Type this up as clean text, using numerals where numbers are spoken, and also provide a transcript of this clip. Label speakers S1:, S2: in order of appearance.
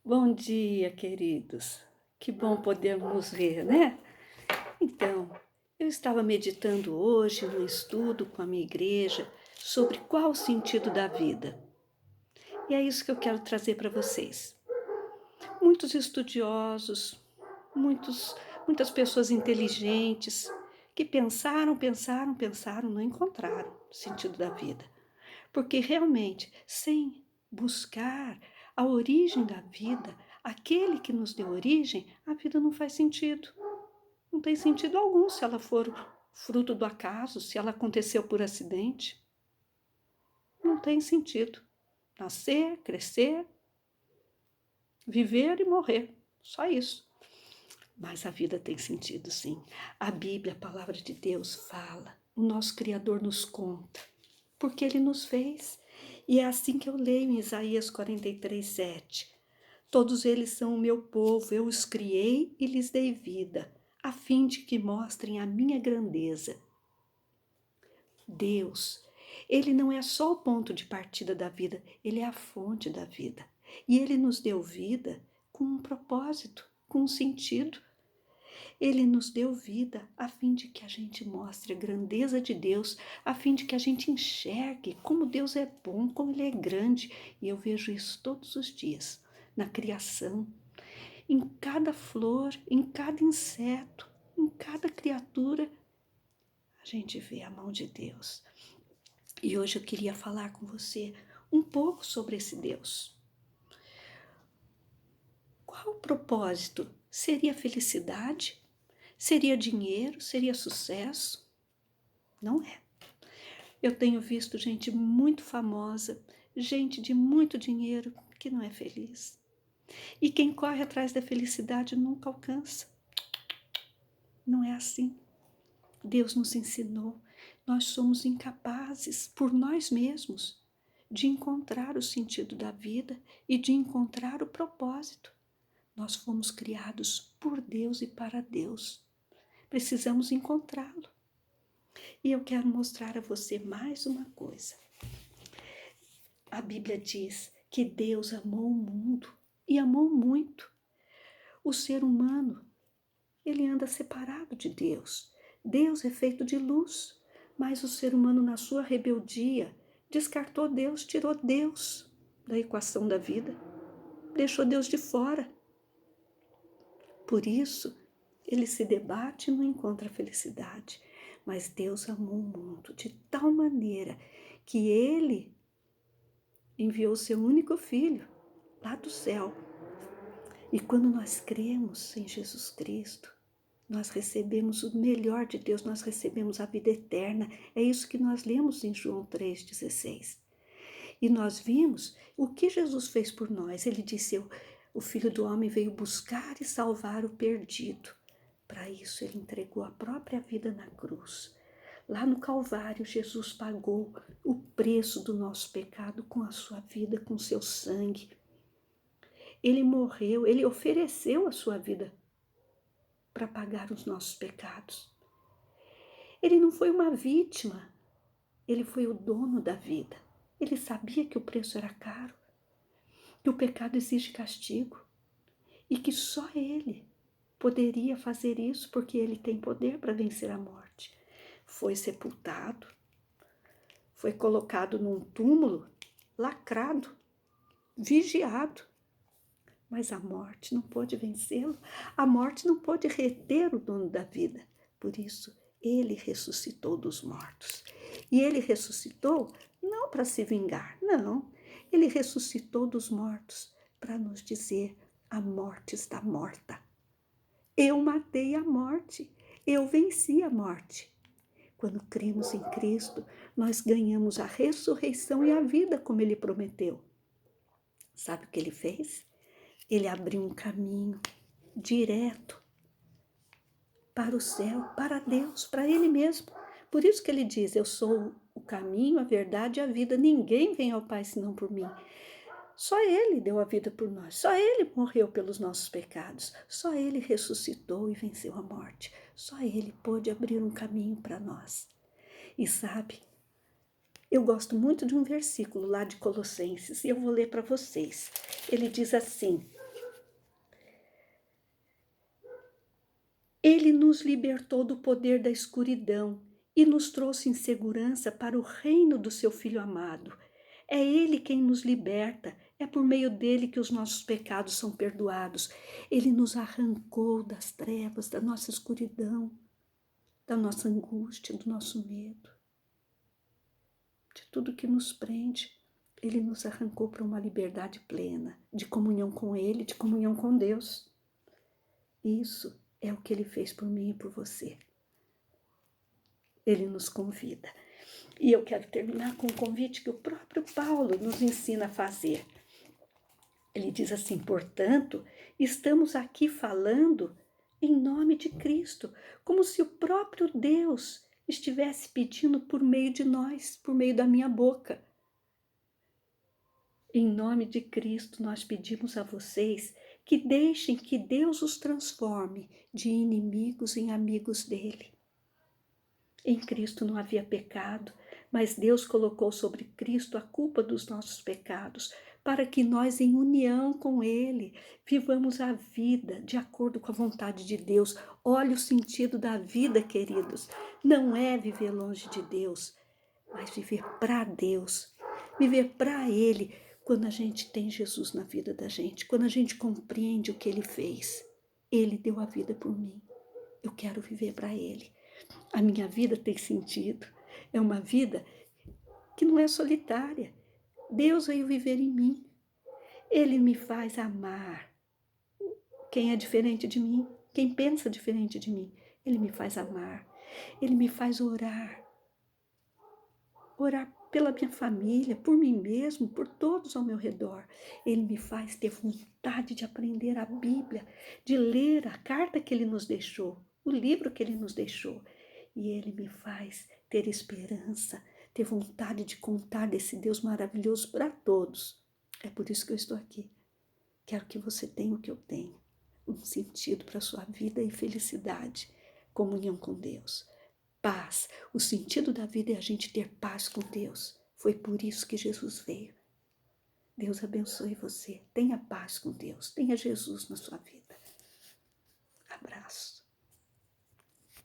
S1: Bom dia, queridos. Que bom podermos ver, né? Então, eu estava meditando hoje no estudo com a minha igreja sobre qual o sentido da vida. E é isso que eu quero trazer para vocês. Muitos estudiosos, muitas pessoas inteligentes que pensaram, não encontraram o sentido da vida. Porque realmente, sem buscar a origem da vida, aquele que nos deu origem, a vida não faz sentido. Não tem sentido algum se ela for fruto do acaso, se ela aconteceu por acidente. Não tem sentido. Nascer, crescer, viver e morrer. Só isso. Mas a vida tem sentido, sim. A Bíblia, a palavra de Deus, fala. O nosso Criador nos conta. Porque Ele nos fez. E é assim que eu leio em Isaías 43, 7. Todos eles são o meu povo, eu os criei e lhes dei vida, a fim de que mostrem a minha grandeza. Deus, Ele não é só o ponto de partida da vida, Ele é a fonte da vida. E Ele nos deu vida com um propósito, com um sentido. Ele nos deu vida a fim de que a gente mostre a grandeza de Deus, a fim de que a gente enxergue como Deus é bom, como Ele é grande. E eu vejo isso todos os dias, na criação, em cada flor, em cada inseto, em cada criatura, a gente vê a mão de Deus. E hoje eu queria falar com você um pouco sobre esse Deus. Qual o propósito? Seria felicidade? Seria dinheiro? Seria sucesso? Não é. Eu tenho visto gente muito famosa, gente de muito dinheiro que não é feliz. E quem corre atrás da felicidade nunca alcança. Não é assim. Deus nos ensinou. Nós somos incapazes, por nós mesmos, de encontrar o sentido da vida e de encontrar o propósito. Nós fomos criados por Deus e para Deus. Precisamos encontrá-lo. E eu quero mostrar a você mais uma coisa. A Bíblia diz que Deus amou o mundo e amou muito. O ser humano, ele anda separado de Deus. Deus é feito de luz, mas o ser humano, na sua rebeldia, descartou Deus, tirou Deus da equação da vida, deixou Deus de fora. Por isso, ele se debate e não encontra felicidade. Mas Deus amou o mundo de tal maneira que ele enviou seu único filho lá do céu. E quando nós cremos em Jesus Cristo, nós recebemos o melhor de Deus, nós recebemos a vida eterna. É isso que nós lemos em João 3,16. E nós vimos o que Jesus fez por nós. Ele disse, o Filho do Homem veio buscar e salvar o perdido. Para isso, ele entregou a própria vida na cruz. Lá no Calvário, Jesus pagou o preço do nosso pecado com a sua vida, com seu sangue. Ele morreu, ele ofereceu a sua vida para pagar os nossos pecados. Ele não foi uma vítima, ele foi o dono da vida. Ele sabia que o preço era caro, que o pecado exige castigo e que só ele poderia fazer isso porque ele tem poder para vencer a morte. Foi sepultado, foi colocado num túmulo, lacrado, vigiado. Mas a morte não pôde vencê-lo, a morte não pôde reter o dono da vida. Por isso, ele ressuscitou dos mortos. E ele ressuscitou não para se vingar, não. Ele ressuscitou dos mortos para nos dizer: a morte está morta. Eu matei a morte, eu venci a morte. Quando cremos em Cristo, nós ganhamos a ressurreição e a vida como ele prometeu. Sabe o que ele fez? Ele abriu um caminho direto para o céu, para Deus, para Ele mesmo. Por isso que ele diz, eu sou o caminho, a verdade e a vida. Ninguém vem ao Pai senão por mim. Só Ele deu a vida por nós. Só Ele morreu pelos nossos pecados. Só Ele ressuscitou e venceu a morte. Só Ele pôde abrir um caminho para nós. E sabe, eu gosto muito de um versículo lá de Colossenses e eu vou ler para vocês. Ele diz assim, Ele nos libertou do poder da escuridão e nos trouxe em segurança para o reino do seu Filho amado. É Ele quem nos liberta, é por meio dele que os nossos pecados são perdoados. Ele nos arrancou das trevas, da nossa escuridão, da nossa angústia, do nosso medo, de tudo que nos prende. Ele nos arrancou para uma liberdade plena, de comunhão com Ele, de comunhão com Deus. Isso é o que Ele fez por mim e por você. Ele nos convida. E eu quero terminar com um convite que o próprio Paulo nos ensina a fazer. Ele diz assim: portanto, estamos aqui falando em nome de Cristo, como se o próprio Deus estivesse pedindo por meio de nós, por meio da minha boca. Em nome de Cristo, nós pedimos a vocês que deixem que Deus os transforme de inimigos em amigos dele. Em Cristo não havia pecado, mas Deus colocou sobre Cristo a culpa dos nossos pecados, para que nós, em união com Ele, vivamos a vida de acordo com a vontade de Deus. Olha o sentido da vida, queridos. Não é viver longe de Deus, mas viver para Deus, viver para Ele. Quando a gente tem Jesus na vida da gente, quando a gente compreende o que Ele fez, Ele deu a vida por mim. Eu quero viver para Ele. A minha vida tem sentido. É uma vida que não é solitária. Deus veio viver em mim. Ele me faz amar quem é diferente de mim, quem pensa diferente de mim. Ele me faz amar. Ele me faz orar. Orar pela minha família, por mim mesmo, por todos ao meu redor. Ele me faz ter vontade de aprender a Bíblia, de ler a carta que Ele nos deixou, o livro que Ele nos deixou. E Ele me faz ter esperança, ter vontade de contar desse Deus maravilhoso para todos. É por isso que eu estou aqui. Quero que você tenha o que eu tenho, um sentido para a sua vida e felicidade, comunhão com Deus. Paz. O sentido da vida é a gente ter paz com Deus. Foi por isso que Jesus veio. Deus abençoe você. Tenha paz com Deus. Tenha Jesus na sua vida. Abraço.